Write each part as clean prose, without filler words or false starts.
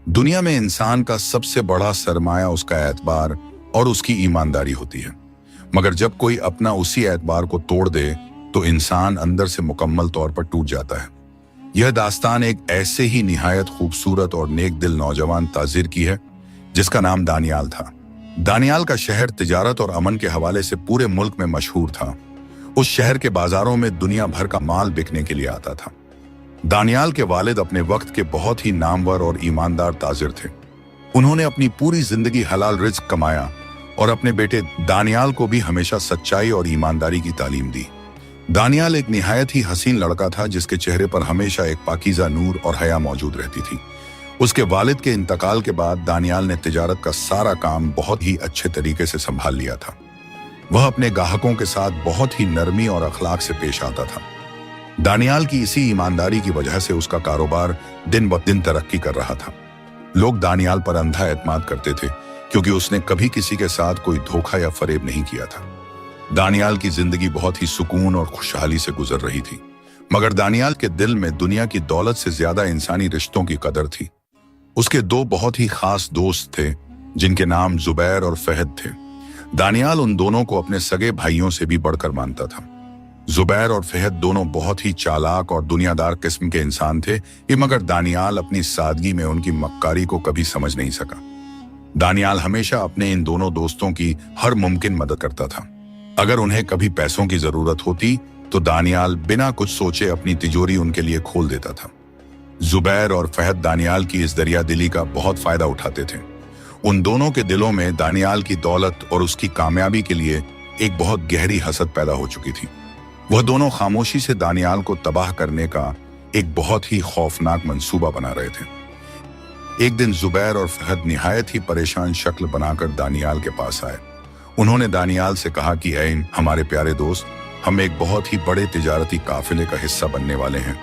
दुनिया में इंसान का सबसे बड़ा सरमाया उसका एतबार और उसकी ईमानदारी होती है। मगर जब कोई अपना उसी एतबार को तोड़ दे तो इंसान अंदर से मुकम्मल तौर पर टूट जाता है। यह दास्तान एक ऐसे ही निहायत खूबसूरत और नेक दिल नौजवान ताजिर की है जिसका नाम दानियाल था। दानियाल का शहर तिजारत और अमन के हवाले से पूरे मुल्क में मशहूर था। उस शहर के बाजारों में दुनिया भर का माल बिकने के लिए आता था। दानियाल के वालिद अपने वक्त के बहुत ही नामवर और ईमानदार ताजिर थे। उन्होंने अपनी पूरी जिंदगी हलाल रिज्क कमाया और अपने बेटे दानियाल को भी हमेशा सच्चाई और ईमानदारी की तालीम दी। दानियाल एक निहायत ही हसीन लड़का था जिसके चेहरे पर हमेशा एक पाकीज़ा नूर और हया मौजूद रहती थी। उसके वालिद के इंतकाल के बाद दानियाल ने तिजारत का सारा काम बहुत ही अच्छे तरीके से संभाल लिया था। वह अपने ग्राहकों के साथ बहुत ही नरमी और अखलाक से पेश आता था। दानियाल की इसी ईमानदारी की वजह से उसका कारोबार दिन ब दिन तरक्की कर रहा था। लोग दानियाल पर अंधा एतमाद करते थे क्योंकि उसने कभी किसी के साथ कोई धोखा या फरेब नहीं किया था। दानियाल की जिंदगी बहुत ही सुकून और खुशहाली से गुजर रही थी, मगर दानियाल के दिल में दुनिया की दौलत से ज्यादा इंसानी रिश्तों की कदर थी। उसके दो बहुत ही खास दोस्त थे जिनके नाम जुबैर और फहद थे। दानियाल उन दोनों को अपने सगे भाइयों से भी बढ़कर मानता था। जुबैर और फहद दोनों बहुत ही चालाक और दुनियादार किस्म के इंसान थे, मगर दानियाल अपनी सादगी में उनकी मक्कारी को कभी समझ नहीं सका। दानियाल हमेशा अपने इन दोनों दोस्तों की हर मुमकिन मदद करता था। अगर उन्हें कभी पैसों की जरूरत होती तो दानियाल बिना कुछ सोचे अपनी तिजोरी उनके लिए खोल देता था। जुबैर और फहद दानियाल की इस दरिया दिली का बहुत फायदा उठाते थे। उन दोनों के दिलों में दानियाल की दौलत और उसकी कामयाबी के लिए एक बहुत गहरी हसद पैदा हो चुकी थी। वह दोनों खामोशी से दानियाल को तबाह करने का एक बहुत ही खौफनाक मंसूबा बना रहे थे। एक दिन जुबैर और फहद निहायत ही परेशान शक्ल बनाकर दानियाल के पास आए। उन्होंने दानियाल से कहा कि ऐ हमारे प्यारे दोस्त, हम एक बहुत ही बड़े तिजारती काफिले का हिस्सा बनने वाले हैं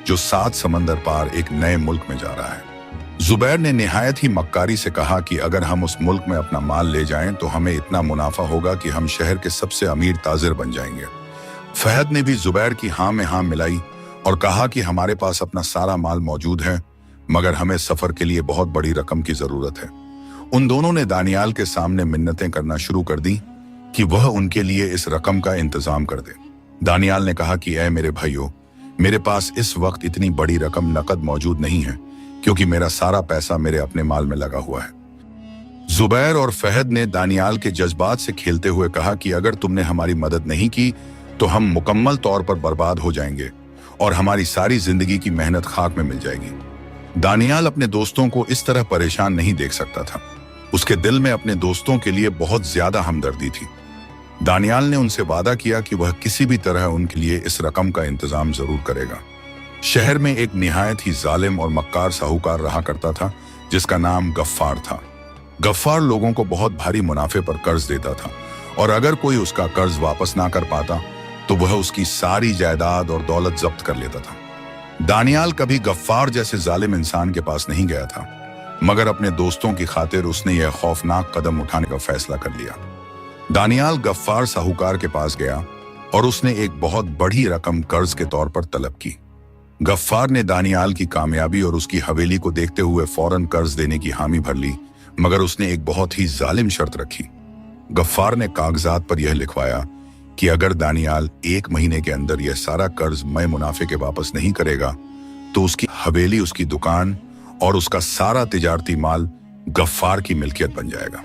जो 7 समंदर पार एक नए मुल्क में जा रहा है। जुबैर ने निहायत ही मक्कारी से कहा कि अगर हम उस मुल्क में अपना माल ले जाएं तो हमें इतना मुनाफा होगा कि हम शहर के सबसे अमीर ताजिर बन जाएंगे। फहद ने भी जुबैर की हाँ में हाँ मिलाई और कहा कि हमारे पास अपना सारा माल मौजूद है, मगर हमें सफर के लिए बहुत बड़ी रकम की जरूरत है। उन दोनों ने दानियाल के सामने मिन्नतें करना शुरू कर दी कि वह उनके लिए इस रकम का इंतजाम कर दे। दानियाल ने कहा कि ऐ मेरे भाइयों, मेरे पास इस वक्त इतनी बड़ी रकम नकद मौजूद नहीं है क्योंकि मेरा सारा पैसा मेरे अपने माल में लगा हुआ है। जुबैर और फहद ने दानियाल के जज्बात से खेलते हुए कहा कि अगर तुमने हमारी मदद नहीं की तो हम मुकम्मल तौर पर बर्बाद हो जाएंगे और हमारी सारी जिंदगी की मेहनत खाक में मिल जाएगी। दानियाल अपने दोस्तों को इस तरह परेशान नहीं देख सकता था। उसके दिल में अपने दोस्तों के लिए बहुत ज्यादा हमदर्दी थी। दानियाल ने उनसे वादा किया कि वह किसी भी तरह उनके लिए इस रकम का इंतजाम जरूर करेगा। शहर में एक निहायत ही जालिम और मक्कार साहूकार रहा करता था जिसका नाम गफ्फार था। गफ्फार लोगों को बहुत भारी मुनाफे पर कर्ज देता था और अगर कोई उसका कर्ज वापस ना कर पाता तो वह उसकी सारी जायदाद और दौलत जब्त कर लेता था। दानियाल कभी गफ्फार जैसे जालिम इंसान के पास नहीं गया था, मगर अपने दोस्तों की खातिर उसने यह खौफनाक कदम उठाने का फैसला कर लिया। दानियाल गफ्फार साहूकार के पास गया और उसने एक बहुत बड़ी रकम कर्ज के तौर पर तलब की। गफ्फार ने दानियाल की कामयाबी और उसकी हवेली को देखते हुए फौरन कर्ज देने की हामी भर ली, मगर उसने एक बहुत ही जालिम शर्त रखी। गफ्फार ने कागजात पर यह लिखवाया कि अगर दानियाल 1 महीने के अंदर यह सारा कर्ज मैं मुनाफे के वापस नहीं करेगा तो उसकी हवेली, उसकी दुकान और उसका सारा तिजारती माल गफ्फार की मिल्कियत बन जाएगा।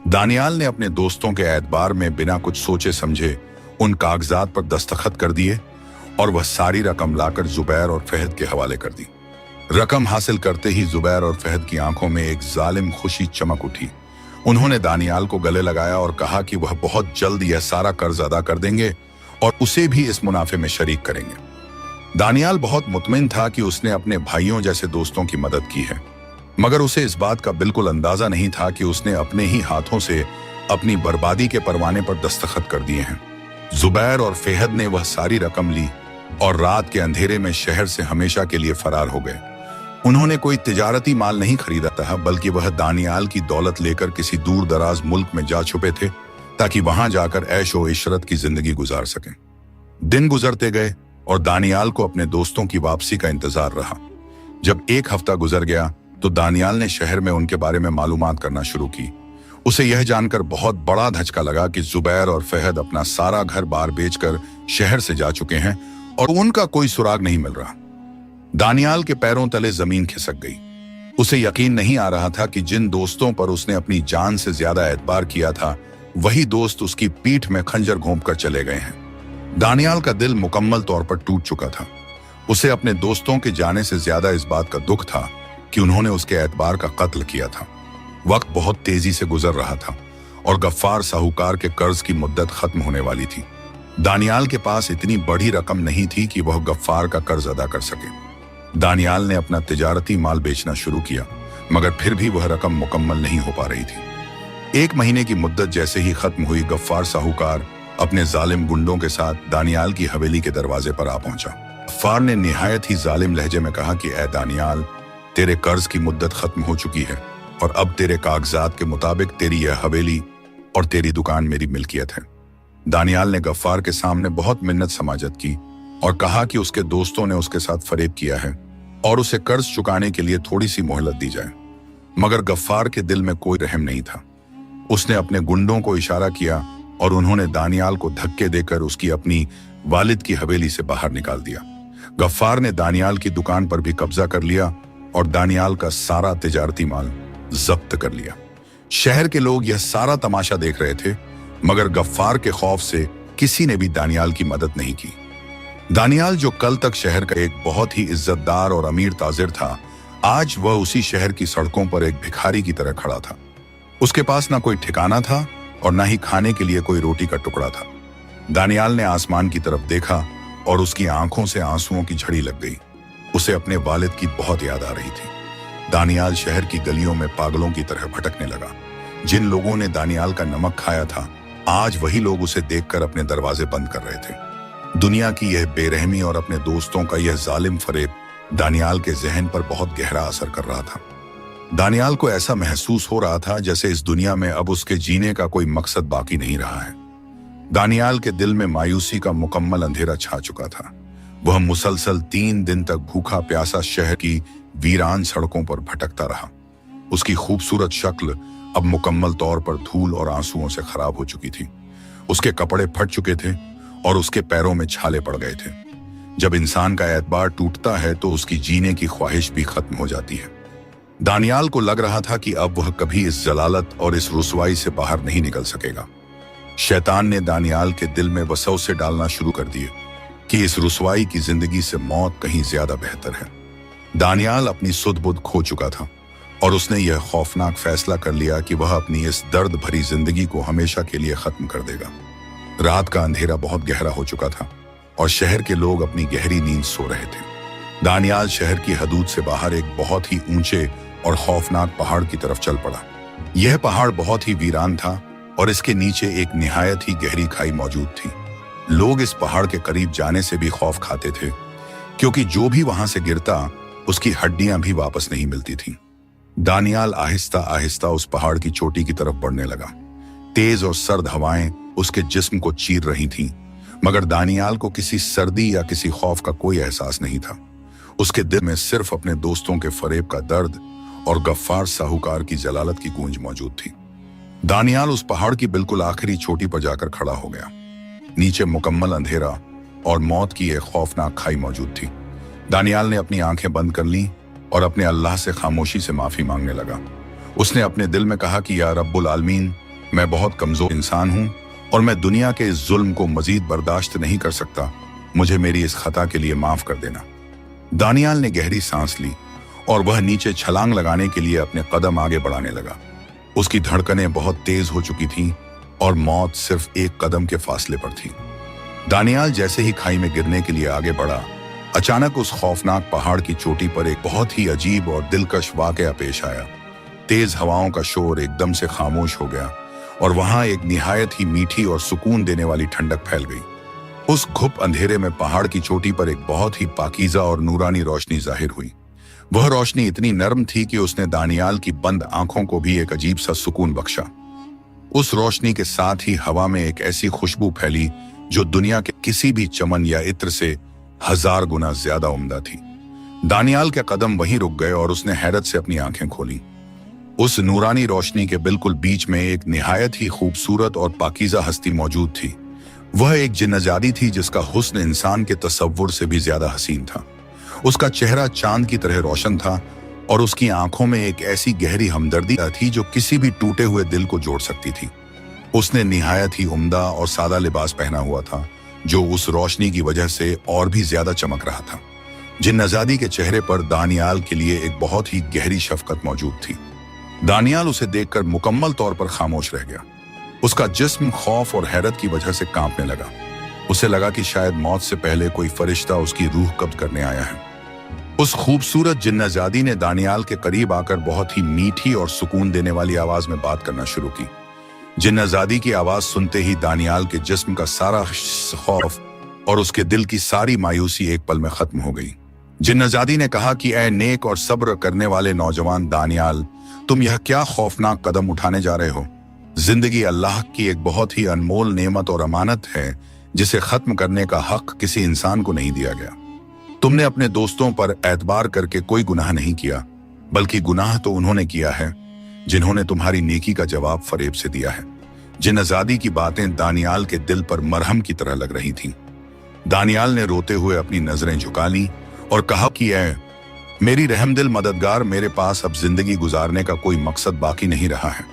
दानियाल ने अपने दोस्तों के एतबार में बिना कुछ सोचे समझे उन कागजात पर दस्तखत कर दिए और वह सारी रकम लाकर जुबैर और फहद के हवाले कर दी। रकम हासिल करते ही जुबैर और फहद की आंखों में एक जालिम खुशी चमक उठी। उन्होंने दानियाल को गले लगाया और कहा कि वह बहुत जल्द यह सारा कर्ज अदा कर देंगे और उसे भी इस मुनाफे में शरीक करेंगे। दानियाल बहुत मुतमिन था कि उसने अपने भाइयों जैसे दोस्तों की मदद की है, मगर उसे इस बात का बिल्कुल अंदाजा नहीं था कि उसने अपने ही हाथों से अपनी बर्बादी के परवाने पर दस्तखत कर दिए हैं। जुबैर और फहद ने वह सारी रकम ली और रात के अंधेरे में शहर से हमेशा के लिए फरार हो गए। उन्होंने कोई तिजारती माल नहीं खरीदा था, बल्कि वह दानियाल की दौलत लेकर किसी दूर दराज मुल्क में जा छुपे थे ताकि वहां जाकर ऐश और इशरत की जिंदगी गुजार सकें। दिन गुजरते गए और दानियाल को अपने दोस्तों की वापसी का इंतजार रहा। जब 1 हफ्ता गुजर गया तो दानियाल ने शहर में उनके बारे में मालूमात करना शुरू की। उसे यह जानकर बहुत बड़ा धचका लगा कि जुबैर और फहद अपना सारा घर बार बेचकर शहर से जा चुके हैं और उनका कोई सुराग नहीं मिल रहा। दानियाल के पैरों तले जमीन खिसक गई। उसे यकीन नहीं आ रहा था कि जिन दोस्तों पर उसने अपनी जान से ज्यादा एतबार किया था, वही दोस्त उसकी पीठ में खंजर घोंपकर चले गए हैं। दानियाल का दिल मुकम्मल तौर पर टूट चुका था। उसे अपने दोस्तों के जाने से ज्यादा इस बात का दुख था कि उन्होंने उसके एतबार का कत्ल किया था। वक्त बहुत तेजी से गुजर रहा था और गफ्फार साहूकार के कर्ज की मुद्दत खत्म होने वाली थी। दानियाल के पास इतनी बड़ी रकम नहीं थी कि वह गफ्फार का कर्ज अदा कर सके। दानियाल ने अपना तिजारती माल बेचना शुरू किया, मगर फिर भी वह रकम मुकम्मल नहीं हो पा रही थी। 1 महीने की मुद्दत जैसे ही खत्म हुई, गफ्फार साहूकार अपने जालिम गुंडों के साथ दानियाल की हवेली के दरवाजे पर आ पहुंचा। गफ्फार ने निहायत ही जालिम लहजे में कहा कि ए दानियाल, तेरे कर्ज की मुद्दत खत्म हो चुकी है और अब तेरे कागजात के मुताबिक तेरी यह हवेली और तेरी दुकान मेरी मिल्कियत है। दानियाल ने गफ्फार के सामने बहुत मिन्नत समाजत की और कहा कि उसके दोस्तों ने उसके साथ फरेब किया है और उसे कर्ज चुकाने के लिए थोड़ी सी मोहलत दी जाए। मगर गफ्फार के दिल में कोई रहम नहीं था। उसने अपने गुंडों को इशारा किया और उन्होंने दानियाल को धक्के देकर उसकी अपनी वालिद की हवेली से बाहर निकाल दिया। गफ्फार ने दानियाल की दुकान पर भी कब्जा कर लिया और दानियाल का सारा तिजारती माल जब्त कर लिया। शहर के लोग यह सारा तमाशा देख रहे थे, मगर गफ्फार के खौफ से किसी ने भी दानियाल की मदद नहीं की। दानियाल, जो कल तक शहर का एक बहुत ही इज्जतदार और अमीर ताजिर था, आज वह उसी शहर की सड़कों पर एक भिखारी की तरह खड़ा था। उसके पास ना कोई ठिकाना था और ना ही खाने के लिए कोई रोटी का टुकड़ा था। दानियाल ने आसमान की तरफ देखा और उसकी आंखों से आंसुओं की झड़ी लग गई। उसे अपने वालिद की बहुत याद आ रही थी। दानियाल शहर की गलियों में पागलों की तरह भटकने लगा। जिन लोगों ने दानियाल का नमक खाया था, आज वही लोग उसे देखकर अपने दरवाजे बंद कर रहे थे। दुनिया की यह बेरहमी और अपने दोस्तों का यह जालिम फरेब दानियाल के जहन पर बहुत गहरा असर कर रहा था। दानियाल को ऐसा महसूस हो रहा था जैसे इस दुनिया में अब उसके जीने का कोई मकसद बाकी नहीं रहा है। दानियाल के दिल में मायूसी का मुकम्मल अंधेरा छा चुका था। वह मुसलसल 3 दिन तक भूखा प्यासा शहर की वीरान सड़कों पर भटकता रहा। उसकी खूबसूरत शक्ल अब मुकम्मल तौर पर धूल और आंसुओं से खराब हो चुकी थी। उसके कपड़े फट चुके थे और उसके पैरों में छाले पड़ गए थे। जब इंसान का एतबार टूटता है तो उसकी जीने की ख्वाहिश भी खत्म हो जाती है। दानियाल को लग रहा था कि अब वह कभी इस जलालत और इस रुसवाई से बाहर नहीं निकल सकेगा। शैतान ने दानियाल के दिल में वसवसे डालना शुरू कर दिए कि इस रुसवाई की जिंदगी से मौत कहीं ज्यादा बेहतर है। दानियाल अपनी सुध-बुध खो चुका था और उसने यह खौफनाक फैसला कर लिया कि वह अपनी इस दर्द भरी जिंदगी को हमेशा के लिए खत्म कर देगा। रात का अंधेरा बहुत गहरा हो चुका था और शहर के लोग अपनी गहरी नींद सो रहे थे। दानियाल शहर की हदूद से बाहर एक बहुत ही ऊंचे और खौफनाक पहाड़ की तरफ चल पड़ा। यह पहाड़ बहुत ही वीरान था और इसके नीचे एक निहायत ही गहरी खाई मौजूद थी। लोग इस पहाड़ के करीब जाने से भी खौफ खाते थे, क्योंकि जो भी वहां से गिरता उसकी हड्डियां भी वापस नहीं मिलती थीं। दानियाल आहिस्ता आहिस्ता उस पहाड़ की चोटी की तरफ बढ़ने लगा। तेज और सर्द हवाएं उसके जिस्म को चीर रही थीं, मगर दानियाल को किसी सर्दी या किसी खौफ का कोई एहसास नहीं था। उसके दिल में सिर्फ अपने दोस्तों के फरेब का दर्द और गफ्फार साहूकार की जलालत की गूंज मौजूद थी। दानियाल उस पहाड़ की बिल्कुल आखिरी चोटी पर जाकर खड़ा हो गया। नीचे मुकम्मल अंधेरा और मौत की एक खौफनाक खाई मौजूद थी। दानियाल ने अपनी आंखें बंद कर लीं और अपने अल्लाह से खामोशी से माफी मांगने लगा। उसने अपने दिल में कहा कि या रब्बुल आलमीन, मैं बहुत कमजोर इंसान हूं और मैं दुनिया के इस जुल्म को मजीद बर्दाश्त नहीं कर सकता। मुझे मेरी इस खता के लिए माफ कर देना। दानियाल ने गहरी सांस ली और वह नीचे छलांग लगाने के लिए अपने कदम आगे बढ़ाने लगा। उसकी धड़कनें बहुत तेज हो चुकी थीं और मौत सिर्फ एक कदम के फासले पर थी। दानियाल जैसे ही खाई में गिरने के लिए आगे बढ़ा, अचानक उस खौफनाक पहाड़ की चोटी पर एक बहुत ही अजीब और दिलकश वाकया पेश आया। तेज हवाओं का शोर एकदम से खामोश हो गया और वहां एक निहायत ही मीठी और सुकून देने वाली ठंडक फैल गई। उस घुप अंधेरे में पहाड़ की चोटी पर एक बहुत ही पाकीज़ा और नूरानी रोशनी जाहिर हुई। वह रोशनी इतनी नर्म थी कि उसने दानियाल की बंद आंखों को भी एक अजीब सा सुकून बख्शा। उस रोशनी के साथ ही हवा में एक ऐसी खुशबू फैली जो दुनिया के किसी भी चमन या इत्र से 1000 गुना ज्यादा उम्दा थी। दानियाल के कदम वहीं रुक गए और उसने हैरत से अपनी आंखें खोली। उस नूरानी रोशनी के बिल्कुल बीच में एक निहायत ही खूबसूरत और पाकीज़ा हस्ती मौजूद थी। वह एक जिन्नजादी थी जिसका हुस्न इंसान के तसव्वुर से भी ज्यादा हसीन था। उसका चेहरा चांद की तरह रोशन था और उसकी आंखों में एक ऐसी गहरी हमदर्दी थी जो किसी भी टूटे हुए दिल को जोड़ सकती थी। उसने निहायत ही उम्दा और सादा लिबास पहना हुआ था जो उस रोशनी की वजह से और भी ज्यादा चमक रहा था। जिन्नजादी के चेहरे पर दानियाल के लिए एक बहुत ही गहरी शफकत मौजूद थी। दानियाल उसे देखकर मुकम्मल तौर पर खामोश रह गया। उसका जिस्म खौफ और हैरत की वजह से कांपने लगा। उसे लगा कि शायद मौत से पहले कोई फरिश्ता उसकी रूह कब्ज करने आया है। उस खूबसूरत जिन्नजादी ने दानियाल के करीब आकर बहुत ही मीठी और सुकून देने वाली आवाज में बात करना शुरू की। जिन्नजादी की आवाज सुनते ही दानियाल के जिस्म का सारा खौफ और उसके दिल की सारी मायूसी एक पल में खत्म हो गई। जिन्नजादी ने कहा कि ऐ नेक और सब्र करने वाले नौजवान दानियाल, तुम यह क्या खौफनाक कदम उठाने जा रहे हो? जिंदगी अल्लाह की एक बहुत ही अनमोल नेमत और अमानत है जिसे खत्म करने का हक किसी इंसान को नहीं दिया गया। तुमने अपने दोस्तों पर एतबार करके कोई गुनाह नहीं किया, बल्कि गुनाह तो उन्होंने किया है जिन्होंने तुम्हारी नेकी का जवाब फरेब से दिया है। जिन्नजादी की बातें दानियाल के दिल पर मरहम की तरह लग रही थीं। दानियाल ने रोते हुए अपनी नजरें झुका ली और कहा कि ऐ मेरी रहमदिल मददगार, मेरे पास अब जिंदगी गुजारने का कोई मकसद बाकी नहीं रहा है।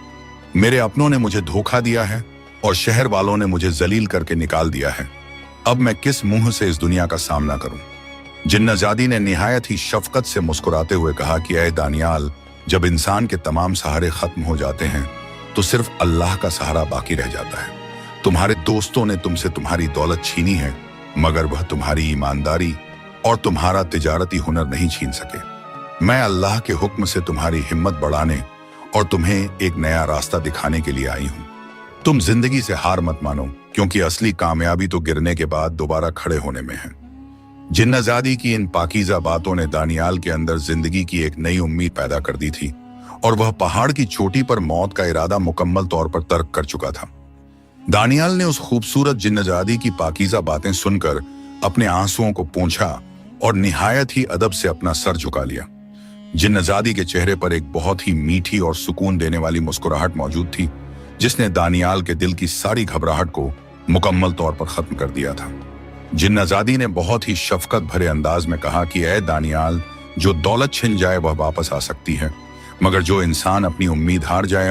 मेरे अपनों ने मुझे धोखा दिया है और शहर वालों ने मुझे जलील करके निकाल दिया है। अब मैं किस मुंह से इस दुनिया का सामना करूं? जिन्नजादी ने निहायत ही शफकत से मुस्कुराते हुए कहा कि ऐ दानियाल, जब इंसान के तमाम सहारे खत्म हो जाते हैं तो सिर्फ अल्लाह का सहारा बाकी रह जाता है। तुम्हारे दोस्तों ने तुमसे तुम्हारी दौलत छीनी है, मगर वह तुम्हारी ईमानदारी और तुम्हारा तिजारती हुनर नहीं छीन सके। मैं अल्लाह के हुक्म से तुम्हारी हिम्मत बढ़ाने और तुम्हें एक नया रास्ता दिखाने के लिए आई हूं। तुम जिंदगी से हार मत मानो, क्योंकि असली कामयाबी तो गिरने के बाद दोबारा खड़े होने में है। जिन्नजादी की इन पाकीज़ा बातों ने दानियाल के अंदर जिंदगी की एक नई उम्मीद पैदा कर दी थी और वह पहाड़ की चोटी पर मौत का इरादा मुकम्मल तौर पर तर्क कर चुका था। दानियाल ने उस खूबसूरत जिन्नजादी की पाकीज़ा बातें सुनकर अपने आंसुओं को पोंछा और निहायत ही अदब से अपना सर झुका लिया। जिन्नजादी के चेहरे पर एक बहुत ही मीठी और सुकून देने वाली मुस्कुराहट मौजूद थी जिसने दानियाल के दिल की सारी घबराहट को मुकम्मल तौर पर खत्म कर दिया था। जिन्नजादी ने बहुत ही शफकत भरे अंदाज में कहा कि ऐ दानियाल, जो दौलत छिन जाए वह वापस आ सकती है, मगर जो इंसान अपनी उम्मीद हार जाए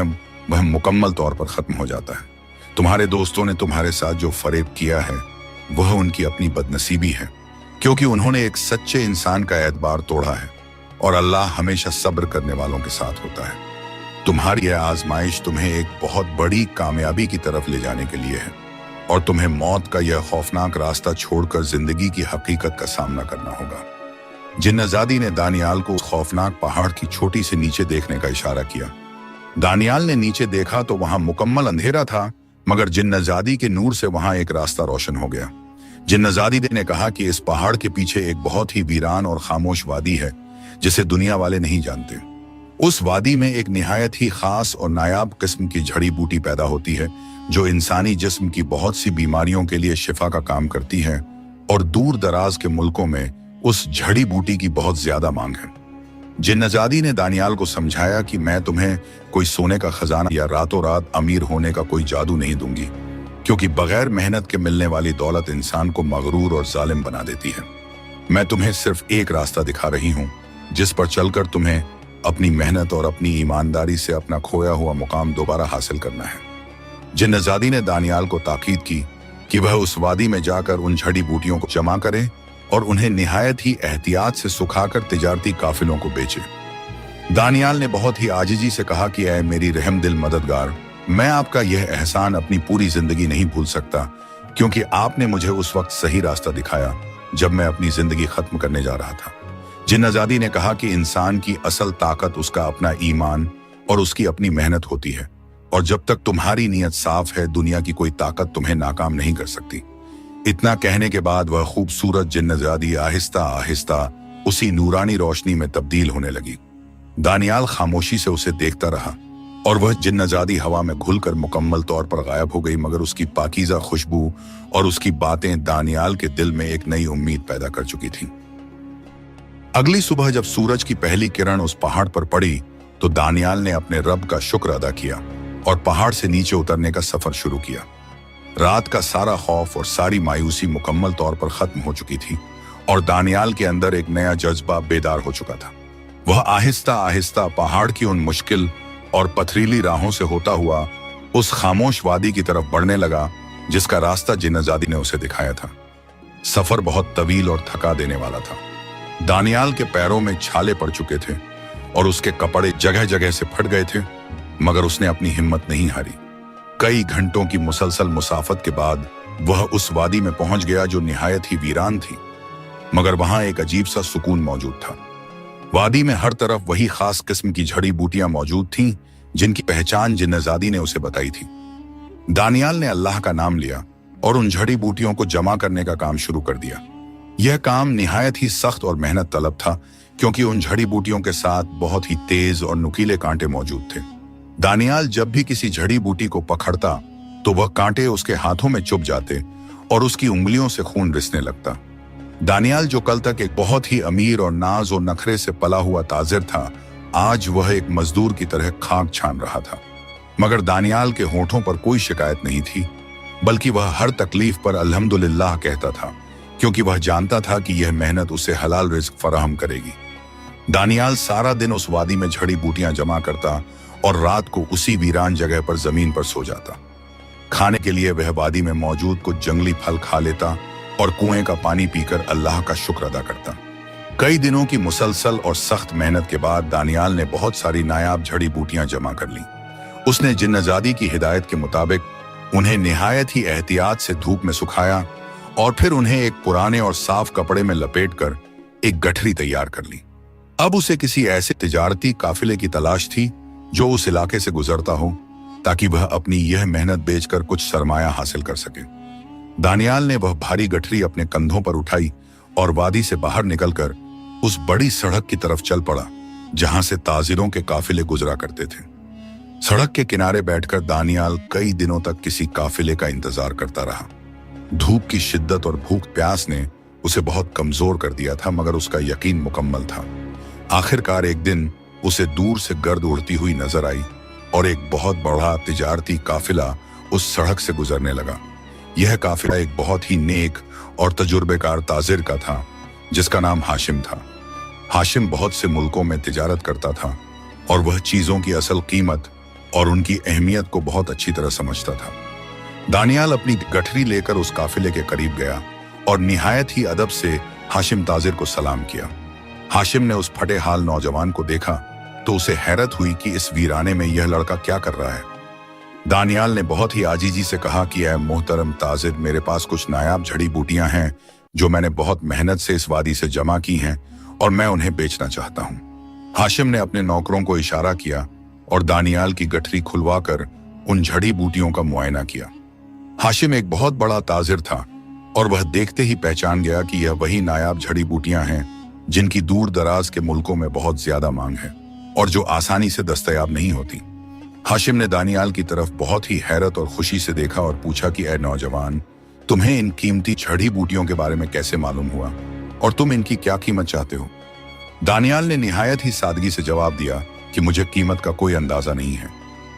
वह मुकम्मल तौर पर खत्म हो जाता है। तुम्हारे दोस्तों ने तुम्हारे साथ जो फरेब किया है वह उनकी अपनी बदनसीबी है, क्योंकि उन्होंने एक सच्चे इंसान का एतबार तोड़ा है और अल्लाह हमेशा सब्र करने वालों के साथ होता है। तुम्हारी यह आजमाइश तुम्हें एक बहुत बड़ी कामयाबी की तरफ ले जाने के लिए है और तुम्हें मौत का यह खौफनाक रास्ता छोड़कर जिंदगी की हकीकत का सामना करना होगा। जिन्नजादी ने दानियाल को खौफनाक पहाड़ की चोटी से नीचे देखने का इशारा किया। दानियाल ने नीचे देखा तो वहां मुकम्मल अंधेरा था, मगर जिन्नजादी के नूर से वहां एक रास्ता रोशन हो गया। जिन्नजादी ने कहा कि इस पहाड़ के पीछे एक बहुत ही वीरान और खामोश वादी है जिसे दुनिया वाले नहीं जानते। उस वादी में एक निहायत ही खास और नायाब किस्म की जड़ी बूटी पैदा होती है जो इंसानी जिस्म की बहुत सी बीमारियों के लिए शिफा का काम करती है और दूर दराज के मुल्कों में उस जड़ी बूटी की बहुत ज्यादा मांग है। जिन्नजादी ने दानियाल को समझाया कि मैं तुम्हें कोई सोने का खजाना या रातों रात अमीर होने का कोई जादू नहीं दूंगी, क्योंकि बगैर मेहनत के मिलने वाली दौलत इंसान को मगरूर और जालिम बना देती है। मैं तुम्हें सिर्फ एक रास्ता दिखा रही हूँ जिस पर चलकर तुम्हें अपनी मेहनत और अपनी ईमानदारी से अपना खोया हुआ मुकाम दोबारा हासिल करना है। जिन्नजादी ने दानियाल को ताकीद की कि वह उस वादी में जाकर उन जड़ी बूटियों को जमा करे और उन्हें निहायत ही एहतियात से सुखाकर तिजारती काफिलों को बेचे। दानियाल ने बहुत ही आजिजी से कहा कि ऐ मेरी रहमदिल मददगार, मैं आपका यह एहसान अपनी पूरी जिंदगी नहीं भूल सकता, क्योंकि आपने मुझे उस वक्त सही रास्ता दिखाया जब मैं अपनी जिंदगी खत्म करने जा रहा था। जिन्नजादी ने कहा कि इंसान की असल ताकत उसका अपना ईमान और उसकी अपनी मेहनत होती है, और जब तक तुम्हारी नीयत साफ है दुनिया की कोई ताकत तुम्हें नाकाम नहीं कर सकती। इतना कहने के बाद वह खूबसूरत जिन्नजादी आहिस्ता आहिस्ता उसी नूरानी रोशनी में तब्दील होने लगी। दानियाल खामोशी से उसे देखता रहा और वह जिन्नजादी हवा में घुलकर मुकम्मल तौर पर गायब हो गई, मगर उसकी पाकीज़ा खुशबू और उसकी बातें दानियाल के दिल में एक नई उम्मीद पैदा कर चुकी थी। अगली सुबह जब सूरज की पहली किरण उस पहाड़ पर पड़ी तो दानियाल ने अपने रब का शुक्र अदा किया और पहाड़ से नीचे उतरने का सफर शुरू किया। रात का सारा खौफ और सारी मायूसी मुकम्मल तौर पर खत्म हो चुकी थी और दानियाल के अंदर एक नया जज्बा बेदार हो चुका था। वह आहिस्ता आहिस्ता पहाड़ की उन मुश्किल और पथरीली राहों से होता हुआ उस खामोश वादी की तरफ बढ़ने लगा जिसका रास्ता जिन्नजादी ने उसे दिखाया था। सफर बहुत तवील और थका देने वाला था। दानियाल के पैरों में छाले पड़ चुके थे और उसके कपड़े जगह जगह से फट गए थे, मगर उसने अपनी हिम्मत नहीं हारी। कई घंटों की मुसलसल मुसाफत के बाद वह उस वादी में पहुंच गया जो निहायत ही वीरान थी, मगर वहां एक अजीब सा सुकून मौजूद था। वादी में हर तरफ वही खास किस्म की जड़ी बूटियां मौजूद थीं जिनकी पहचान जिन्नजादी ने उसे बताई थी। दानियाल ने अल्लाह का नाम लिया और उन जड़ी बूटियों को जमा करने का काम शुरू कर दिया। यह काम निहायत ही सख्त और मेहनत तलब था क्योंकि उन जड़ी बूटियों के साथ बहुत ही तेज और नुकीले कांटे मौजूद थे। दानियाल जब भी किसी जड़ी बूटी को पकड़ता तो वह कांटे उसके हाथों में चुभ जाते और उसकी उंगलियों से खून रिसने लगता। दानियाल जो कल तक एक बहुत ही अमीर और नाज और नखरे से पला हुआ ताजिर था, आज वह एक मजदूर की तरह खाक छान रहा था। मगर दानियाल के होठों पर कोई शिकायत नहीं थी, बल्कि वह हर तकलीफ पर अल्हम्दुलिल्लाह कहता था क्योंकि वह जानता था कि यह मेहनत उसे हलाल रिज्क फराहम करेगी। दानियाल सारा दिन उस वादी में जड़ी बूटियां जमा करता और रात को उसी वीरान जगह पर जमीन पर सो जाता। खाने के लिए वह वादी में मौजूद कुछ जंगली फल खा लेता और कुएं का पानी पीकर अल्लाह का शुक्र अदा करता। कई दिनों की मुसलसल और सख्त मेहनत के बाद दानियाल ने बहुत सारी नायाब जड़ी बूटियां जमा कर ली। उसने जिन्नजादी की हिदायत के मुताबिक उन्हें निहायत ही एहतियात से धूप में सुखाया और फिर उन्हें एक पुराने और साफ कपड़े में लपेटकर एक गठरी तैयार कर ली। अब उसे किसी ऐसे तिजारती काफिले की तलाश थी जो उस इलाके से गुजरता हो ताकि वह अपनी यह मेहनत बेचकर कुछ सरमाया हासिल कर सके। दानियाल ने वह भारी गठरी अपने कंधों पर उठाई और वादी से बाहर निकलकर उस बड़ी सड़क की तरफ चल पड़ा जहां से ताजिरों के काफिले गुजरा करते थे। सड़क के किनारे बैठकर दानियाल कई दिनों तक किसी काफिले का इंतजार करता रहा। धूप की शिद्दत और भूख प्यास ने उसे बहुत कमजोर कर दिया था, मगर उसका यकीन मुकम्मल था। आखिरकार एक दिन उसे दूर से गर्द उड़ती हुई नजर आई और एक बहुत बड़ा तिजारती काफिला उस सड़क से गुजरने लगा। यह काफिला एक बहुत ही नेक और तजुर्बेकार ताजिर का था जिसका नाम हाशिम था। हाशिम बहुत से मुल्कों में तिजारत करता था और वह चीजों की असल कीमत और उनकी अहमियत को बहुत अच्छी तरह समझता था। दानियाल अपनी गठरी लेकर उस काफिले के करीब गया और निहायत ही अदब से हाशिम ताजिर को सलाम किया। हाशिम ने उस फटे हाल नौजवान को देखा तो उसे हैरत हुई कि इस वीराने में यह लड़का क्या कर रहा है। दानियाल ने बहुत ही आजीजी से कहा कि ऐ मोहतरम ताजिर, मेरे पास कुछ नायाब जड़ी बूटियां हैं जो मैंने बहुत मेहनत से इस वादी से जमा की हैं और मैं उन्हें बेचना चाहता हूं। हाशिम ने अपने नौकरों को इशारा किया और दानियाल की गठरी खुलवाकर उन जड़ी बूटियों का मुआयना किया। हाशिम एक बहुत बड़ा ताजिर था और वह देखते ही पहचान गया कि यह वही नायाब जड़ी बूटियां हैं जिनकी दूर दराज के मुल्कों में बहुत ज्यादा मांग है और जो आसानी से दस्तयाब नहीं होती। हाशिम ने दानियाल की तरफ बहुत ही हैरत और खुशी से देखा और पूछा कि ऐ नौजवान, तुम्हें इन कीमती जड़ी बूटियों के बारे में कैसे मालूम हुआ और तुम इनकी क्या कीमत चाहते हो? दानियाल ने निहायत ही सादगी से जवाब दिया कि मुझे कीमत का कोई अंदाजा नहीं है।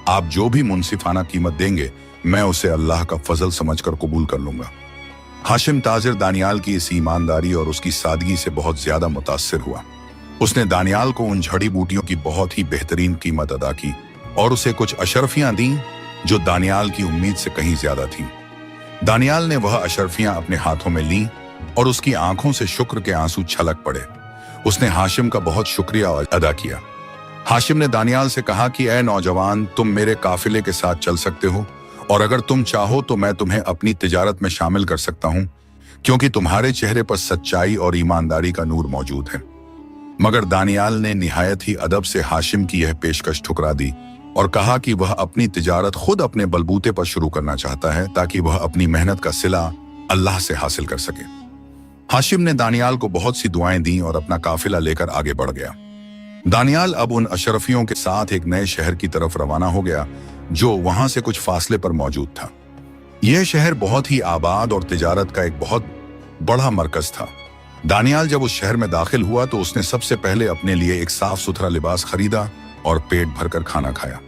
आप जो भी मुनसिफाना कीमत देंगे मैं उसे अल्लाह का फजल समझकर कबूल कर लूंगा। हाशिम ताजिर दानियाल की इस ईमानदारी और उसकी सादगी से बहुत ज्यादा मुतासिर हुआ। उसने दानियाल को उन जड़ी बूटियों की बहुत ही बेहतरीन कीमत अदा की और उसे कुछ अशरफियां दी जो दानियाल की उम्मीद से कहीं ज्यादा थीं। दानियाल ने वह अशरफियां अपने हाथों में लीं और उसकी आंखों से शुक्र के आंसू छलक पड़े। उसने हाशिम का बहुत शुक्रिया अदा किया। हाशिम ने दानियाल से कहा कि ऐ नौजवान, तुम मेरे काफिले के साथ चल सकते हो और अगर तुम चाहो तो मैं तुम्हें अपनी तिजारत में शामिल कर सकता हूं क्योंकि तुम्हारे चेहरे पर सच्चाई और ईमानदारी का नूर मौजूद है। मगर दानियाल ने निहायत ही अदब से हाशिम की यह पेशकश ठुकरा दी और कहा कि वह अपनी तिजारत खुद अपने बलबूते पर शुरू करना चाहता है ताकि वह अपनी मेहनत का सिला अल्लाह से हासिल कर सके। हाशिम ने दानियाल को बहुत सी दुआएं दी और अपना काफिला लेकर आगे बढ़ गया। दानियाल अब उन अशरफियों के साथ एक नए शहर की तरफ रवाना हो गया जो वहां से कुछ फासले पर मौजूद था। यह शहर बहुत ही आबाद और तिजारत का एक बहुत बड़ा मरकज था। दानियाल जब उस शहर में दाखिल हुआ तो उसने सबसे पहले अपने लिए एक साफ सुथरा लिबास खरीदा और पेट भरकर खाना खाया।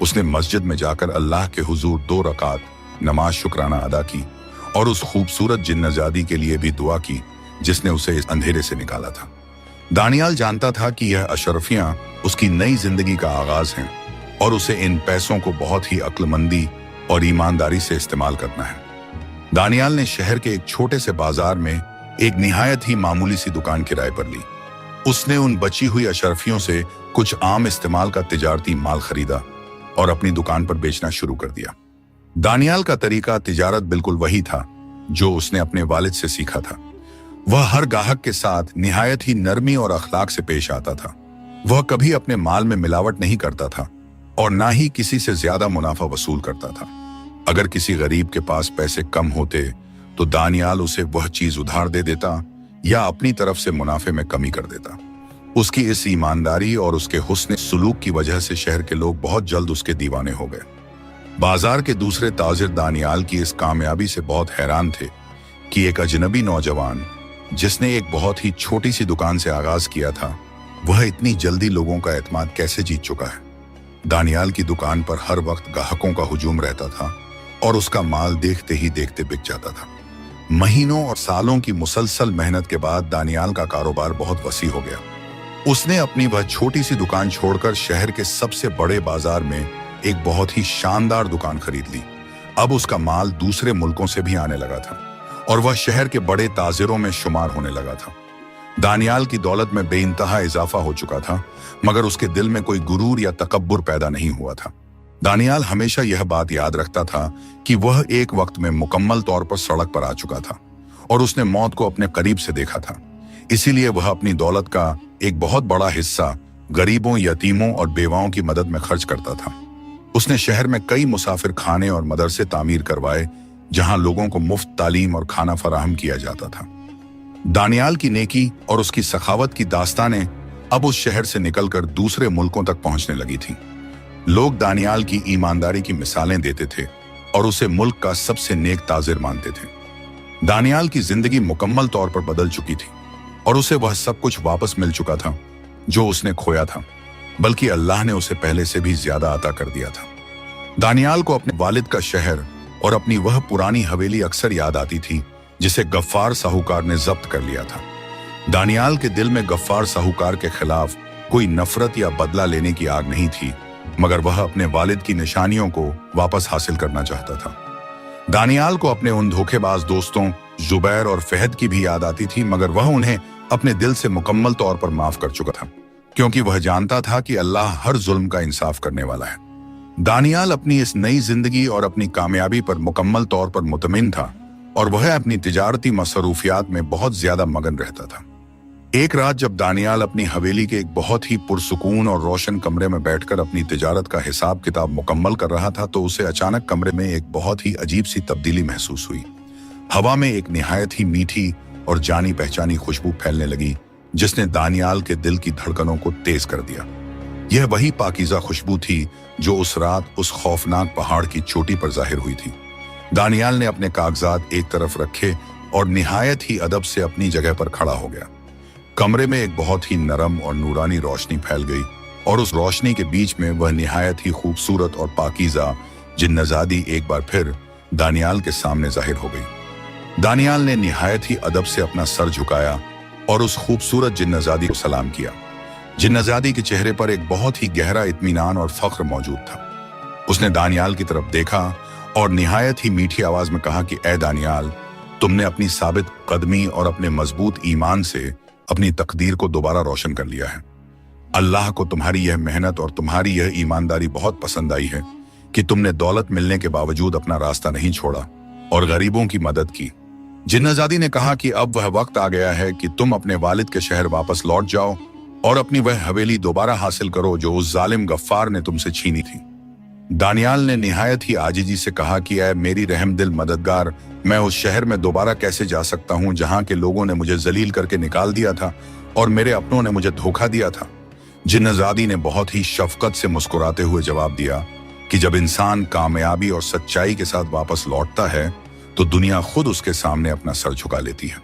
उसने मस्जिद में जाकर अल्लाह के हुजूर 2 रकात नमाज शुक्राना अदा की और उस खूबसूरत जिन्नजादी के लिए भी दुआ की जिसने उसे इस अंधेरे से निकाला था। दानियाल जानता था कि यह अशरफियां उसकी नई जिंदगी का आगाज हैं और उसे इन पैसों को बहुत ही अक्लमंदी और ईमानदारी से इस्तेमाल करना है। दानियाल ने शहर के एक छोटे से बाजार में एक निहायत ही मामूली सी दुकान किराए पर ली। उसने उन बची हुई अशरफियों से कुछ आम इस्तेमाल का तिजारती माल खरीदा और अपनी दुकान पर बेचना शुरू कर दिया। दानियाल का तरीका तिजारत बिल्कुल वही था जो उसने अपने वालिद से सीखा था। वह हर गाहक के साथ निहायत ही नरमी और अखलाक से पेश आता था। वह कभी अपने माल में मिलावट नहीं करता था और ना ही किसी से ज्यादा मुनाफा वसूल करता था। अगर किसी गरीब के पास पैसे कम होते तो दानियाल उसे वह चीज उधार दे देता या अपनी तरफ से मुनाफे में कमी कर देता। उसकी इस ईमानदारी और उसके हुस्न सुलूक की वजह से शहर के लोग बहुत जल्द उसके दीवाने हो गए। बाजार के दूसरे ताजिर दानियाल की इस कामयाबी से बहुत हैरान थे कि एक अजनबी नौजवान जिसने एक बहुत ही छोटी सी दुकान से आगाज किया था, वह इतनी जल्दी लोगों का एतमाद कैसे जीत चुका है। दानियाल की दुकान पर हर वक्त ग्राहकों का हुजूम रहता था और उसका माल देखते ही देखते बिक जाता था। महीनों और सालों की मुसलसल मेहनत के बाद दानियाल का कारोबार बहुत वसी हो गया। उसने अपनी वह छोटी सी दुकान छोड़कर शहर के सबसे बड़े बाजार में एक बहुत ही शानदार दुकान खरीद ली। अब उसका माल दूसरे मुल्कों से भी आने लगा था और वह शहर के बड़े ताजिरों में शुमार होने लगा था। दानियाल की दौलत में बेइंतहा इजाफा हो चुका था, मगर उसके दिल में कोई गुरूर या तकब्बुर पैदा नहीं हुआ था। दानियाल हमेशा यह बात याद रखता था कि वह एक वक्त में मुकम्मल तौर पर सड़क पर आ चुका था और उसने मौत को अपने करीब से देखा था। इसीलिए वह अपनी दौलत का एक बहुत बड़ा हिस्सा गरीबों, यतीमों और बेवाओं की मदद में खर्च करता था। उसने शहर में कई मुसाफिर खाने और मदरसे तामीर करवाए जहां लोगों को मुफ्त तालीम और खाना फराहम किया जाता था। दानियाल की नेकी और उसकी सखावत की दास्तानें अब उस शहर से निकलकर दूसरे मुल्कों तक पहुंचने लगी थीं। लोग दानियाल की ईमानदारी की मिसालें देते थे और उसे मुल्क का सबसे नेक ताजिर मानते थे। दानियाल की जिंदगी मुकम्मल तौर पर बदल चुकी थी और उसे वह सब कुछ वापस मिल चुका था जो उसने खोया था, बल्कि अल्लाह ने उसे पहले से भी ज्यादा अता कर दिया था। दानियाल को अपने वालिद का शहर और अपनी वह पुरानी हवेली अक्सर याद आती थी जिसे गफ्फार साहूकार ने जब्त कर लिया था। दानियाल के दिल में गफ्फार साहूकार के खिलाफ कोई नफरत या बदला लेने की आग नहीं थी, मगर वह अपने वालिद की निशानियों को वापस हासिल करना चाहता था। दानियाल को अपने उन धोखेबाज दोस्तों जुबैर और फहद की भी याद आती थी, मगर वह उन्हें अपने दिल से मुकम्मल तौर पर माफ कर चुका था, क्योंकि वह जानता था कि अल्लाह हर जुल्म का इंसाफ करने वाला है। दानियाल अपनी इस नई जिंदगी और अपनी कामयाबी पर मुकम्मल तौर पर मुतमिन था और वह अपनी तिजारती मसरूफियात में बहुत ज्यादा मगन रहता था। एक रात जब दानियाल अपनी हवेली के एक बहुत ही पुरसुकून और रोशन कमरे में बैठकर अपनी तिजारत का हिसाब किताब मुकम्मल कर रहा था तो उसे अचानक कमरे में एक बहुत ही अजीब सी तब्दीली महसूस हुई। हवा में एक निहायत ही मीठी और जानी पहचानी खुशबू फैलने लगी जिसने दानियाल के दिल की धड़कनों को तेज कर दिया। यह वही पाकीज़ा खुशबू थी जो उस रात उस खौफनाक पहाड़ की चोटी पर जाहिर हुई थी। दानियाल ने अपने कागजात एक तरफ रखे और निहायत ही अदब से अपनी जगह पर खड़ा हो गया। कमरे में एक बहुत ही नरम और नूरानी रोशनी फैल गई और उस रोशनी के बीच में वह निहायत ही खूबसूरत और पाकीज़ा जिन्नजादी एक बार फिर दानियाल के सामने जाहिर हो गई। दानियाल ने निहायत ही अदब से अपना सर झुकाया और उस खूबसूरत जिन्नजादी को सलाम किया। जिन्नजादी के चेहरे पर एक बहुत ही गहरा इत्मीनान और फख्र मौजूद था। उसने दानियाल की तरफ देखा और निहायत ही मीठी आवाज में कहा कि ए दानियाल, तुमने अपनी साबित कदमी और अपने मजबूत ईमान से अपनी तकदीर को दोबारा रोशन कर लिया है। अल्लाह को तुम्हारी यह मेहनत और तुम्हारी यह ईमानदारी बहुत पसंद आई है कि तुमने दौलत मिलने के बावजूद अपना रास्ता नहीं छोड़ा और गरीबों की मदद की। जिन्नजादी ने कहा कि अब वह वक्त आ गया है कि तुम अपने वालिद के शहर वापस लौट जाओ और अपनी वह हवेली दोबारा हासिल करो जो उस जालिम गफ्फार ने तुमसे छीनी थी। दानियाल ने निहायत ही आजिजी से कहा कि ऐ मेरी रहमदिल मददगार, मैं उस शहर में दोबारा कैसे जा सकता हूँ जहाँ के लोगों ने मुझे जलील करके निकाल दिया था और मेरे अपनों ने मुझे धोखा दिया था। जिन्नजादी ने बहुत ही शफकत से मुस्कुराते हुए जवाब दिया कि जब इंसान कामयाबी और सच्चाई के साथ वापस लौटता है तो दुनिया खुद उसके सामने अपना सर झुका लेती है।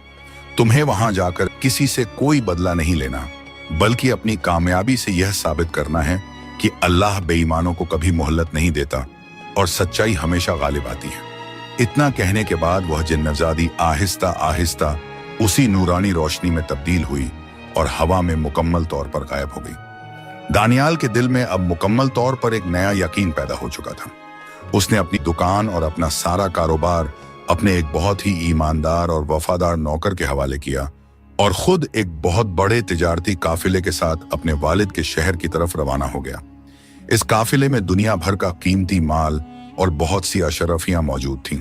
तुम्हें वहां जाकर किसी से कोई बदला नहीं लेना, बल्कि अपनी कामयाबी से यह साबित करना है कि अल्लाह बेईमानों को कभी मोहलत नहीं देता और सच्चाई हमेशा गालिब आती है। इतना कहने के बाद वह जिन्नजादी आहिस्ता आहिस्ता उसी नूरानी रोशनी में तब्दील हुई और हवा में मुकम्मल तौर पर गायब हो गई। दानियाल के दिल में अब मुकम्मल तौर पर एक नया यकीन पैदा हो चुका था। उसने अपनी दुकान और अपना सारा कारोबार अपने एक बहुत ही ईमानदार और वफादार नौकर के हवाले किया और खुद एक बहुत बड़े तिजारती काफिले के साथ अपने वालिद के शहर की तरफ रवाना हो गया। इस काफिले में दुनिया भर का कीमती माल और बहुत सी अशरफियां मौजूद थीं।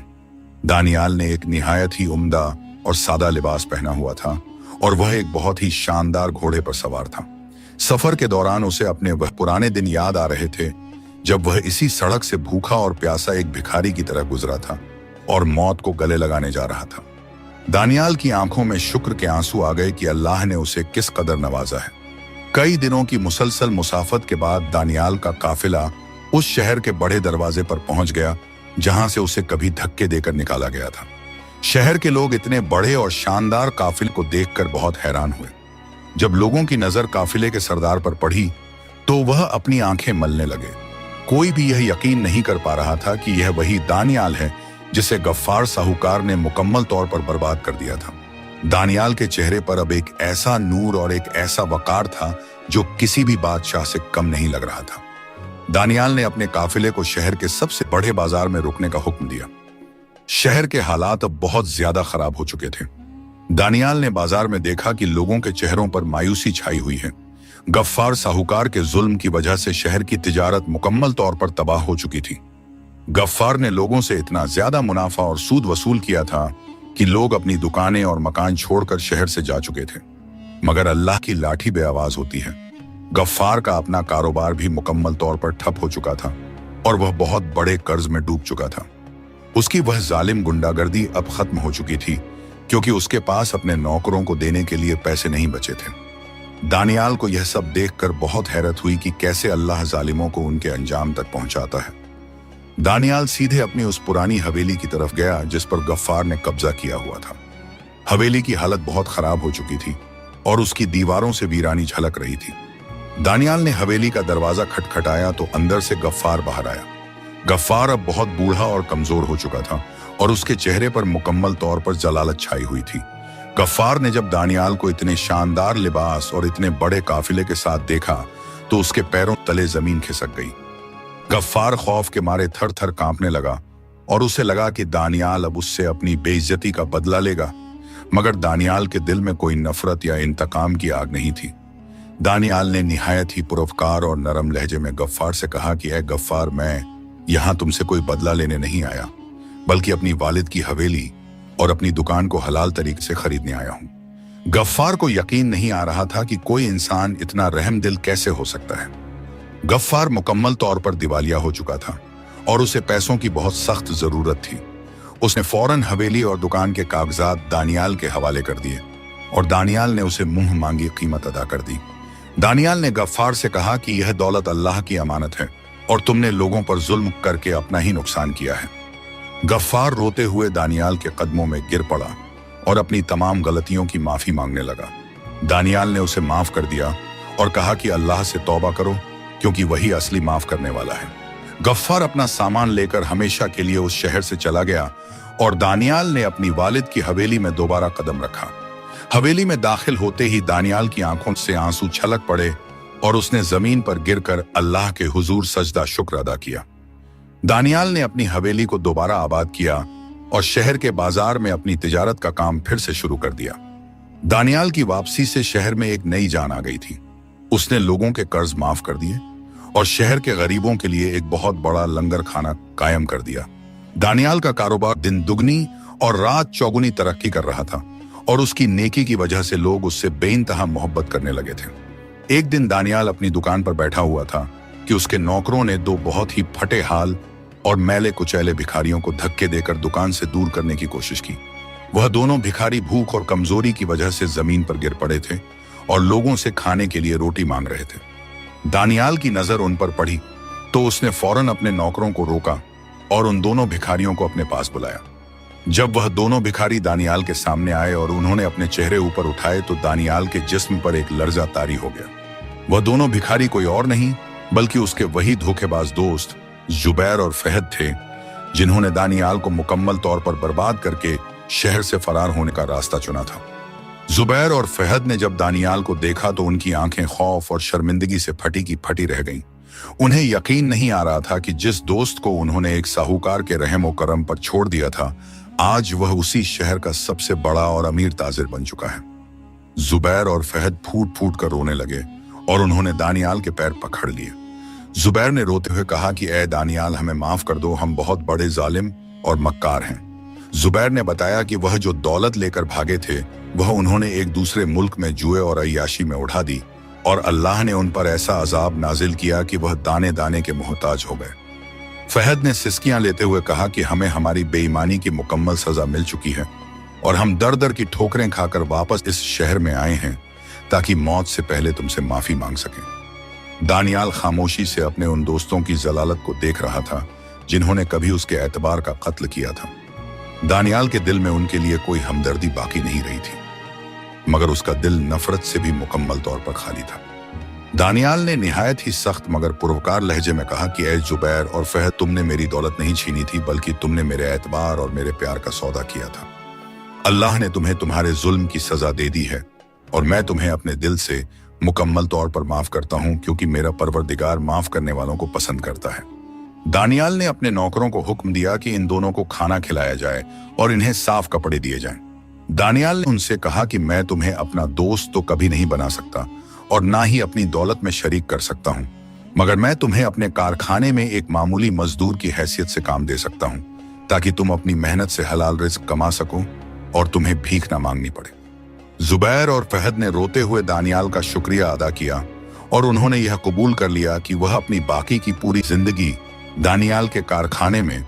दानियाल ने एक निहायत ही उम्दा और सादा लिबास पहना हुआ था और वह एक बहुत ही शानदार घोड़े पर सवार था। सफर के दौरान उसे अपने वह पुराने दिन याद आ रहे थे जब वह इसी सड़क से भूखा और प्यासा एक भिखारी की तरह गुजरा था और मौत को गले लगाने जा रहा था। दानियाल की आंखों में शुक्र के आंसू आ गए कि अल्लाह ने उसे किस कदर नवाजा है। कई दिनों की मुसलसल मुसाफत के बाद दानियाल का काफिला उस शहर के बड़े दरवाजे पर पहुंच गया जहां से उसे कभी धक्के देकर निकाला गया था। शहर के लोग इतने बड़े और शानदार काफिले को देखकर बहुत हैरान हुए। जब लोगों की नजर काफिले के सरदार पर पड़ी तो वह अपनी आंखें मलने लगे। कोई भी यह यकीन नहीं कर पा रहा था कि यह वही दानियाल है जिसे गफ्फार साहूकार ने मुकम्मल तौर पर बर्बाद कर दिया था। दानियाल के चेहरे पर अब एक ऐसा नूर और एक ऐसा वकार था जो किसी भी बादशाह से कम नहीं लग रहा था। दानियाल ने अपने काफिले को शहर के सबसे बड़े बाजार में रुकने का हुक्म दिया। शहर के हालात अब बहुत ज्यादा खराब हो चुके थे। दानियाल ने बाजार में देखा कि लोगों के चेहरों पर मायूसी छाई हुई है। गफ्फार साहूकार के जुल्म की वजह से शहर की तिजारत मुकम्मल तौर पर तबाह हो चुकी थी। गफ्फार ने लोगों से इतना ज्यादा मुनाफा और सूद वसूल किया था कि लोग अपनी दुकानें और मकान छोड़कर शहर से जा चुके थे। मगर अल्लाह की लाठी बेआवाज होती है। गफ्फार का अपना कारोबार भी मुकम्मल तौर पर ठप हो चुका था और वह बहुत बड़े कर्ज में डूब चुका था। उसकी वह जालिम गुंडागर्दी अब खत्म हो चुकी थी क्योंकि उसके पास अपने नौकरों को देने के लिए पैसे नहीं बचे थे। दानियाल को यह सब देखकर बहुत हैरत हुई कि कैसे अल्लाह जालिमों को उनके अंजाम तक पहुंचाता है। दानियाल सीधे अपनी उस पुरानी हवेली की तरफ गया जिस पर गफ्फार ने कब्जा किया हुआ था। हवेली की हालत बहुत खराब हो चुकी थी और उसकी दीवारों से वीरानी झलक रही थी। दानियाल ने हवेली का दरवाजा खटखटाया तो अंदर से गफ्फार बाहर आया। गफ्फार अब बहुत बूढ़ा और कमजोर हो चुका था और उसके चेहरे पर मुकम्मल तौर पर जलालत छाई हुई थी। गफ्फार ने जब दानियाल को इतने शानदार लिबास और इतने बड़े काफिले के साथ देखा तो उसके पैरों तले जमीन खिसक गई। गफ्फार खौफ के मारे थर थर कांपने लगा और उसे लगा कि दानियाल अब उससे अपनी बेइज्जती का बदला लेगा। मगर दानियाल के दिल में कोई नफरत या इंतकाम की आग नहीं थी। दानियाल ने निहायत ही पुरवकार और नरम लहजे में गफ्फार से कहा कि ऐ गफ्फार, मैं यहाँ तुमसे कोई बदला लेने नहीं आया, बल्कि अपनी वालिद की हवेली और अपनी दुकान को हलाल तरीके से खरीदने आया हूँ। गफ्फार को यकीन नहीं आ रहा था कि कोई इंसान इतना रहमदिल कैसे हो सकता है। गफ्फार मुकम्मल तौर पर दिवालिया हो चुका था और उसे पैसों की बहुत सख्त जरूरत थी। उसने फौरन हवेली और दुकान के कागजात दानियाल के हवाले कर दिए और दानियाल ने उसे मुंह मांगी कीमत अदा कर दी। दानियाल ने गफ्फार से कहा कि यह दौलत अल्लाह की अमानत है और तुमने लोगों पर जुल्म करके अपना ही नुकसान किया है। गफ्फार रोते हुए दानियाल के कदमों में गिर पड़ा और अपनी तमाम गलतियों की माफी मांगने लगा। दानियाल ने उसे माफ कर दिया और कहा कि अल्लाह से तौबा करो क्योंकि वही असली माफ करने वाला है। गफ्फार अपना सामान लेकर हमेशा के लिए उस शहर से चला गया और दानियाल ने अपनी वालिद की हवेली में दोबारा कदम रखा। हवेली में दाखिल होते ही दानियाल की आंखों से आंसू छलक पड़े और उसने जमीन पर गिरकर अल्लाह के हुजूर सजदा शुक्र अदा किया। दानियाल ने अपनी हवेली को दोबारा आबाद किया और शहर के बाजार में अपनी तिजारत का काम फिर से शुरू कर दिया। दानियाल की वापसी से शहर में एक नई जान आ गई थी। उसने लोगों के कर्ज माफ कर दिए और शहर के गरीबों के लिए एक बहुत बड़ा लंगर खाना कायम कर दिया। दानियाल का कारोबार दिन दुगनी और रात चौगुनी तरक्की कर रहा था और उसकी नेकी की वजह से लोग उससे बेइंतहा मोहब्बत करने लगे थे। एक दिन दानियाल अपनी दुकान पर बैठा हुआ था कि उसके नौकरों ने दो बहुत ही फटे हाल और मैले कुचैले भिखारियों को धक्के देकर दुकान से दूर करने की कोशिश की। वह दोनों भिखारी भूख और कमजोरी की वजह से जमीन पर गिर पड़े थे और लोगों से खाने के लिए रोटी मांग रहे थे। दानियाल की नजर उन पर पड़ी तो उसने फौरन अपने नौकरों को रोका और उन दोनों भिखारियों को अपने पास बुलाया। जब वह दोनों भिखारी दानियाल के सामने आए और उन्होंने अपने चेहरे ऊपर उठाए तो दानियाल के जिस्म पर एक लर्जा तारी हो गया। वह दोनों भिखारी कोई और नहीं बल्कि उसके वही धोखेबाज दोस्त जुबैर और फहद थे, जिन्होंने दानियाल को मुकम्मल तौर पर बर्बाद करके शहर से फरार होने का रास्ता चुना था। जुबैर और फहद ने जब दानियाल को देखा तो उनकी आंखें खौफ और शर्मिंदगी से फटी की फटी रह गईं। उन्हें यकीन नहीं आ रहा था कि जिस दोस्त को उन्होंने एक साहूकार के रहम और करम पर छोड़ दिया था, आज वह उसी शहर का सबसे बड़ा और अमीर ताजिर बन चुका है। जुबैर और फहद फूट फूट कर रोने लगे और उन्होंने दानियाल के पैर पकड़ लिए। जुबैर ने रोते हुए कहा कि ए दानियाल, हमें माफ कर दो, हम बहुत बड़े जालिम और मक्कार हैं। जुबैर ने बताया कि वह जो दौलत लेकर भागे थे वह उन्होंने एक दूसरे मुल्क में जुए और अय्याशी में उड़ा दी और अल्लाह ने उन पर ऐसा अजाब नाजिल किया कि वह दाने दाने के मोहताज हो गए। फहद ने सिसकियां लेते हुए कहा कि हमें हमारी बेईमानी की मुकम्मल सजा मिल चुकी है और हम दर दर की ठोकरें खाकर वापस इस शहर में आए हैं ताकि मौत से पहले तुमसे माफी मांग सकें। दानियाल खामोशी से अपने उन दोस्तों की जलालत को देख रहा था जिन्होंने कभी उसके एतबार का कत्ल किया था। दानियाल के दिल में उनके लिए कोई हमदर्दी बाकी नहीं रही थी, मगर उसका दिल नफरत से भी मुकम्मल तौर पर खाली था। दानियाल ने निहायत ही सख्त मगर पुरवकार लहजे में कहा कि ऐ जुबैर और फहद, तुमने मेरी दौलत नहीं छीनी थी बल्कि तुमने मेरे एतबार और मेरे प्यार का सौदा किया था। अल्लाह ने तुम्हें तुम्हारे जुल्म की सजा दे दी है और मैं तुम्हें अपने दिल से मुकम्मल तौर पर माफ करता हूं क्योंकि मेरा परवरदिगार माफ करने वालों को पसंद करता है। दानियाल ने अपने नौकरों को हुक्म दिया कि इन दोनों को खाना खिलाया जाए और इन्हें साफ कपड़े दिए जाएं। दानियाल ने उनसे कहा कि मैं तुम्हें अपना दोस्त तो कभी नहीं बना सकता और ना ही अपनी दौलत में शरीक कर सकता हूं, मगर मैं तुम्हें अपने कारखाने में एक मामूली मजदूर की हैसियत से काम दे सकता हूं ताकि तुम अपनी मेहनत से हलाल रिज़्क कमा सको और तुम्हें भीख ना मांगनी पड़े। जुबैर और फहद ने रोते हुए दानियाल का शुक्रिया अदा किया और उन्होंने यह कबूल कर लिया कि वह अपनी बाकी की पूरी जिंदगी दानियाल के कारखाने में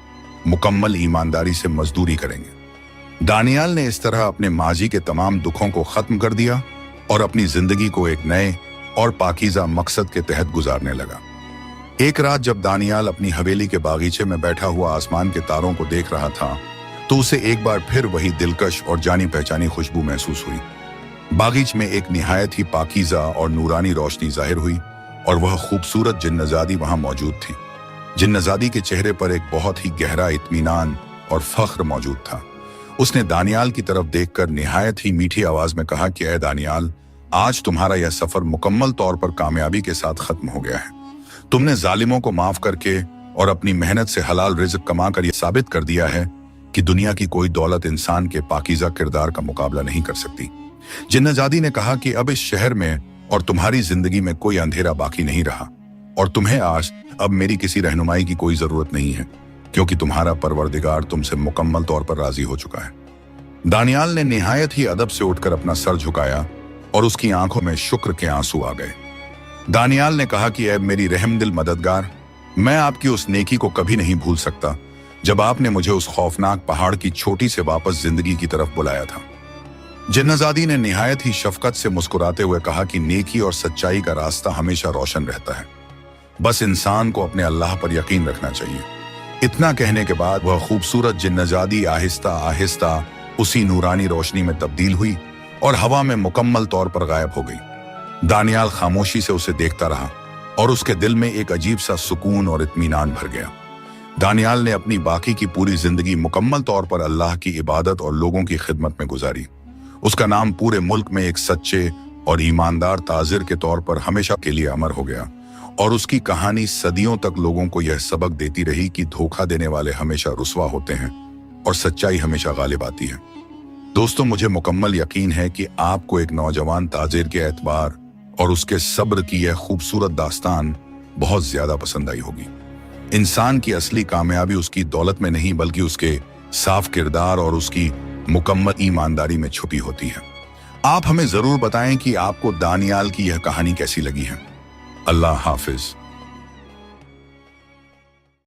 मुकम्मल ईमानदारी से मजदूरी करेंगे। दानियाल ने इस तरह अपने माजी के तमाम दुखों को खत्म कर दिया और अपनी जिंदगी को एक नए और पाकीज़ा मकसद के तहत गुजारने लगा। एक रात जब दानियाल अपनी हवेली के बागीचे में बैठा हुआ आसमान के तारों को देख रहा था तो उसे एक बार फिर वही दिलकश और जानी पहचानी खुशबू महसूस हुई। बागीच में एक निहायत ही पाकीज़ा और नूरानी रोशनी जाहिर हुई और वह खूबसूरत जिन्नजादी वहां मौजूद थी। जिन्नजादी के चेहरे पर एक बहुत ही गहरा इत्मीनान और फख्र मौजूद था। उसने दानियाल की तरफ देखकर निहायत ही मीठी आवाज में कहा कि ऐ दानियाल, आज तुम्हारा यह सफर मुकम्मल तौर पर कामयाबी के साथ खत्म हो गया है। तुमने जालिमों को माफ करके और अपनी मेहनत से हलाल रिज़्क कमाकर यह साबित कर दिया है कि दुनिया की कोई दौलत इंसान के पाकीज़ा किरदार का मुकाबला नहीं कर सकती। जिन्नजादी ने कहा कि अब इस शहर में और तुम्हारी जिंदगी में कोई अंधेरा बाकी नहीं रहा और तुम्हें आज अब मेरी किसी रहनुमाई की कोई जरूरत नहीं है क्योंकि तुम्हारा परवरदिगार तुमसे मुकम्मल तौर पर राजी हो चुका है। दानियाल ने निहायत ही अदब से उठकर अपना सर झुकाया और उसकी आंखों में शुक्र के आंसू आ गए। दानियाल ने कहा कि ऐ मेरी रहमदिल मददगार, मैं आपकी उस नेकी को कभी नहीं भूल सकता जब आपने मुझे उस खौफनाक पहाड़ की छोटी से वापस जिंदगी की तरफ बुलाया था। जिन्नजादी ने निहायत ही शफकत से मुस्कुराते हुए कहा कि नेकी और सच्चाई का रास्ता हमेशा रोशन रहता है, बस इंसान को अपने अल्लाह पर यकीन रखना चाहिए। इतना कहने के बाद वह खूबसूरत जिन्नजादी आहिस्ता आहिस्ता उसी नूरानी रोशनी में तब्दील हुई और हवा में मुकम्मल तौर पर गायब हो गई। दानियाल खामोशी से उसे देखता रहा और उसके दिल में एक अजीब सा सुकून और इत्मीनान भर गया। दानियाल ने अपनी बाकी की पूरी जिंदगी मुकम्मल तौर पर अल्लाह की इबादत और लोगों की खिदमत में गुजारी। उसका नाम पूरे मुल्क में एक सच्चे और ईमानदार ताजिर के तौर पर हमेशा के लिए अमर हो गया और उसकी कहानी सदियों तक लोगों को यह सबक देती रही कि धोखा देने वाले हमेशा रुस्वा होते हैं और सच्चाई हमेशा गालिब आती है। दोस्तों, मुझे मुकम्मल यकीन है कि आपको एक नौजवान ताजिर के एतबार और उसके सब्र की यह खूबसूरत दास्तान बहुत ज्यादा पसंद आई होगी। इंसान की असली कामयाबी उसकी दौलत में नहीं बल्कि उसके साफ किरदार और उसकी मुकम्मल ईमानदारी में छुपी होती है। आप हमें जरूर बताएं कि आपको दानियाल की यह कहानी कैसी लगी है। अल्लाह हाफिज।